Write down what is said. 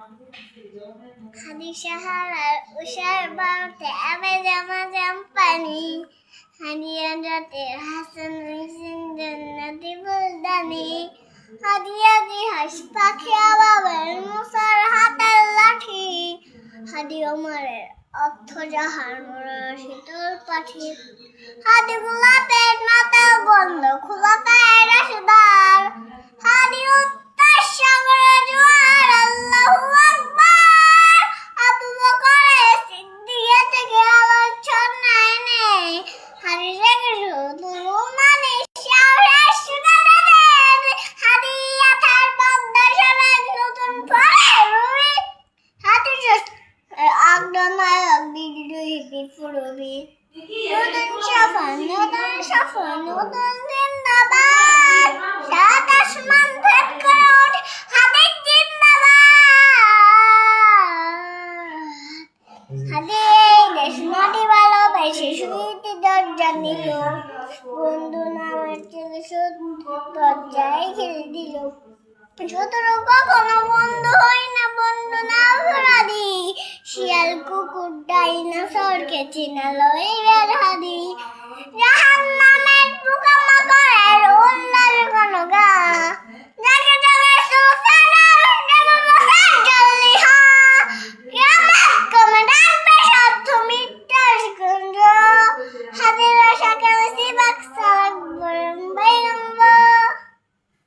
হাদি সাহারার উষার বাউতে আবে জামা জামপানি হাদিয়া রাতের হাসান হুসেন জান্নাতি ফুলদানি হাদিয়া দি হাস পাখি আবাবের মুসার হাতের লাঠি হাদি ওমরের অর্থ যাহার মোরা শীতল পাখি হাদি গোলাপের মাতাল গন্ধ খোলা পায়ের রাশদার হাদি উত্তর সাগরের জোয়ার আল্লাহু আকবার আবু বকরের সিদ্দিক থেকে আলোচন নেই হাদি শেখের শুধু মানে শাওরের সুনাদের হাদি আথার পদ্মা সরার নতুন ফলে রুবি হাদি আগনায়ক বিদ্রোহী বিপ্লবী নতুন সফর নতুন জিন্দাবাদ সাত আসমান ভেদ করে ওঠে হাদির জিন্দাবাদ হাদি দেশ মাটি ভালোবেসে সুইটি দরজা নিল বন্ধু নামের ছেলে দরজায় খেলে দিল শত্রু কখনো বন্ধু হয় না বন্ধু না অপরাধী শিয়াল কুকুর ডাইনোসরকে চিনালো এবার হাদি জাহান্নাম